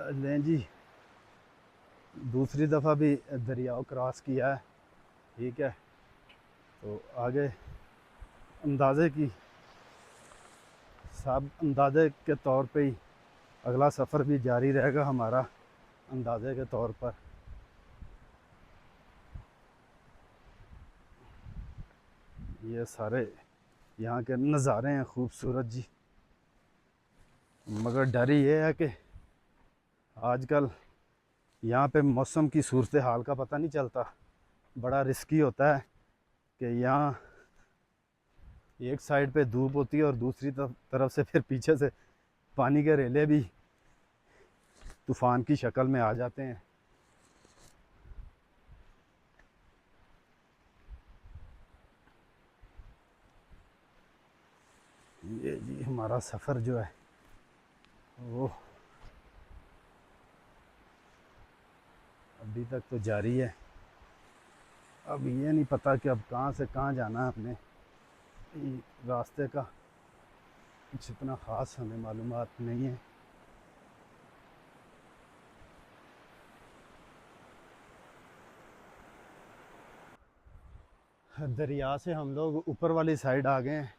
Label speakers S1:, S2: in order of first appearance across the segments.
S1: लें जी, दूसरी दफ़ा भी दरियाओ क्रॉस किया है। ठीक है, तो आगे अंदाज़े की सब अंदाज़े के तौर पे ही अगला सफ़र भी जारी रहेगा हमारा, अंदाज़े के तौर पर। ये सारे यहाँ के नज़ारे हैं खूबसूरत जी, मगर डर ये है कि आजकल यहाँ पे मौसम की सूरत हाल का पता नहीं चलता। बड़ा रिस्की होता है कि यहाँ एक साइड पे धूप होती है और दूसरी तरफ से फिर पीछे से पानी के रेले भी तूफ़ान की शक्ल में आ जाते हैं। ये जी हमारा सफ़र जो है वो अभी तक तो जारी है। अब ये नहीं पता कि अब कहाँ से कहाँ जाना है अपने, रास्ते का कुछ इतना ख़ास हमें मालूमात नहीं है। दरिया से हम लोग ऊपर वाली साइड आ गए हैं,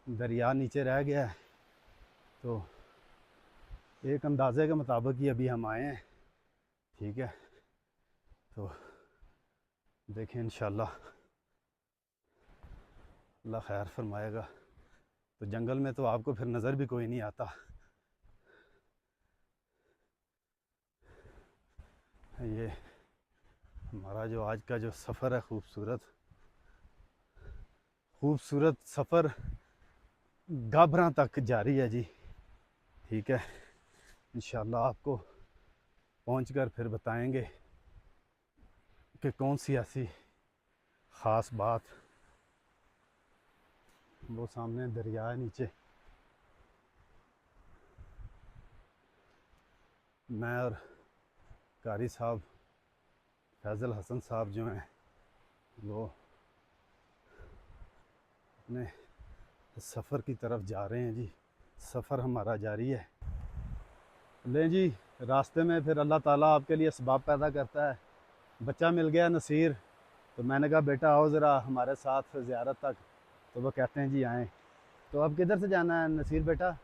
S1: दरिया नीचे रह गया है। तो एक अंदाज़े के मुताबिक ही अभी हम आए हैं। ठीक है, तो देखें इंशाल्लाह अल्लाह खैर फरमाएगा। तो जंगल में तो आपको फिर नज़र भी कोई नहीं आता। ये हमारा जो आज का जो सफ़र है खूबसूरत खूबसूरत सफ़र गाबरा तक जारी है जी। ठीक है, इंशाल्लाह आपको पहुंच कर फिर बताएंगे कि कौन सी ऐसी ख़ास बात। वो सामने दरिया है नीचे, मैं और कारी साहब फैज़ल हसन साहब जो हैं वो अपने सफ़र की तरफ जा रहे हैं जी। सफ़र हमारा जारी है। लें जी, रास्ते में फिर अल्लाह ताला आपके लिए असबाब पैदा करता है। बच्चा मिल गया नसीर, तो मैंने कहा बेटा आओ ज़रा हमारे साथ ज़ियारत तक। तो वो कहते हैं जी आएँ। तो अब किधर से जाना है नसीर बेटा?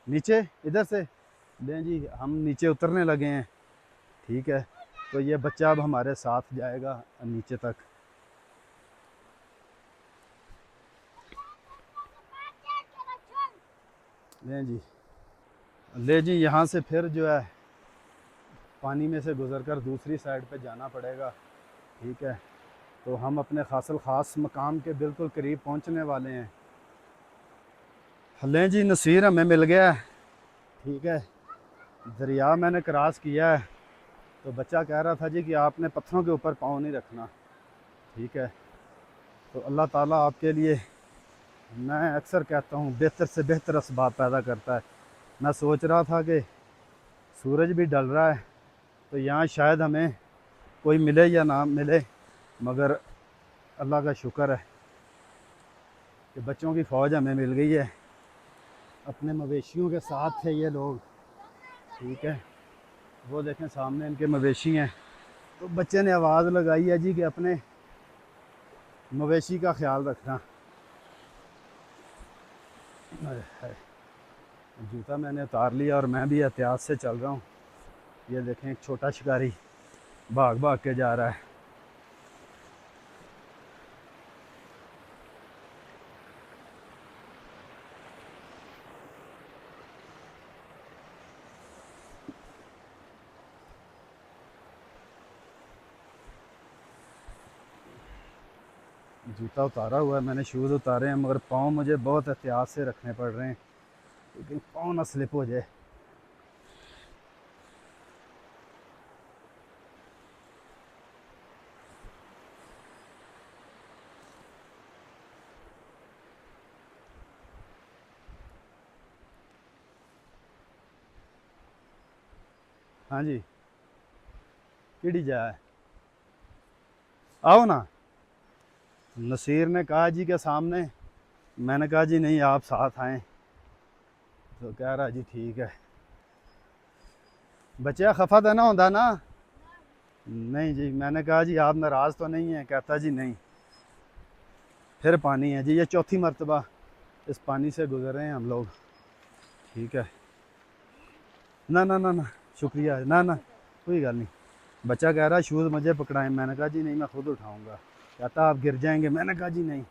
S1: नीचे, इधर से। लें जी, हम नीचे उतरने लगे हैं। ठीक है, तो ये बच्चा अब हमारे साथ जाएगा नीचे तक। लें जी, ले जी, यहाँ से फिर जो है पानी में से गुज़र कर दूसरी साइड पे जाना पड़ेगा। ठीक है, तो हम अपने हासिल ख़ास मकाम के बिल्कुल करीब पहुँचने वाले हैं। लें जी, नसीर हमें मिल गया है। ठीक है, दरिया मैंने क्रॉस किया है। तो बच्चा कह रहा था जी कि आपने पत्थरों के ऊपर पाँव नहीं रखना। ठीक है, तो अल्लाह ताला आपके लिए, मैं अक्सर कहता हूँ, बेहतर से बेहतर असबाब पैदा करता है। मैं सोच रहा था कि सूरज भी ढल रहा है तो यहाँ शायद हमें कोई मिले या ना मिले, मगर अल्लाह का शुक्र है कि बच्चों की फ़ौज हमें मिल गई है। अपने मवेशियों के साथ थे ये लोग। ठीक है, वो देखें सामने इनके मवेशी हैं। तो बच्चे ने आवाज़ लगाई है जी कि अपने मवेशी का ख्याल रखना। जूता मैंने उतार लिया और मैं भी एहतियात से चल रहा हूँ। ये देखें एक छोटा शिकारी भाग भाग के जा रहा है। जूता उतारा हुआ है मैंने, शूज़ उतारे हैं, मगर पाँव मुझे बहुत एहतियात से रखने पड़ रहे हैं क्योंकि पाँव ना स्लिप हो जाए। हाँ जी, किड़ी जाए, आओ ना। नसीर ने कहा जी के सामने, मैंने कहा जी नहीं आप साथ आएँ। तो कह रहा जी ठीक है। बच्चा खफा तो ना होता ना? नहीं जी, मैंने कहा जी आप नाराज़ तो नहीं हैं? कहता जी नहीं। फिर पानी है जी, ये चौथी मरतबा इस पानी से गुजर रहे हैं हम लोग। ठीक है। ना ना ना ना, शुक्रिया, ना ना, कोई गल नहीं। बच्चा कह रहा है शूज़ मुझे पकड़ाएं, मैंने कहा जी नहीं, मैं खुद उठाऊंगा। कहता आप गिर जाएंगे, मैंने कहा जी नहीं।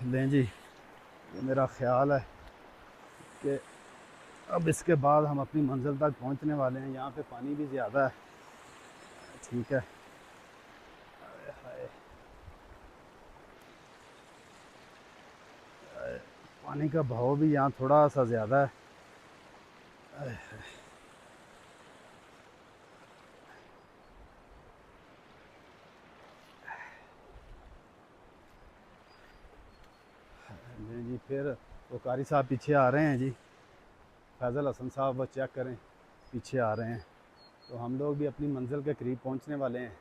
S1: लें जी, ये मेरा ख्याल है कि अब इसके बाद हम अपनी मंजिल तक पहुंचने वाले हैं। यहाँ पे पानी भी ज़्यादा है। ठीक है। हाय, पानी का बहाव भी यहाँ थोड़ा सा ज़्यादा है। जी फिर वो कारी साहब पीछे आ रहे हैं जी। फैज़ल हसन साहब वो चेक करें, पीछे आ रहे हैं। तो हम लोग भी अपनी मंजिल के करीब पहुंचने वाले हैं।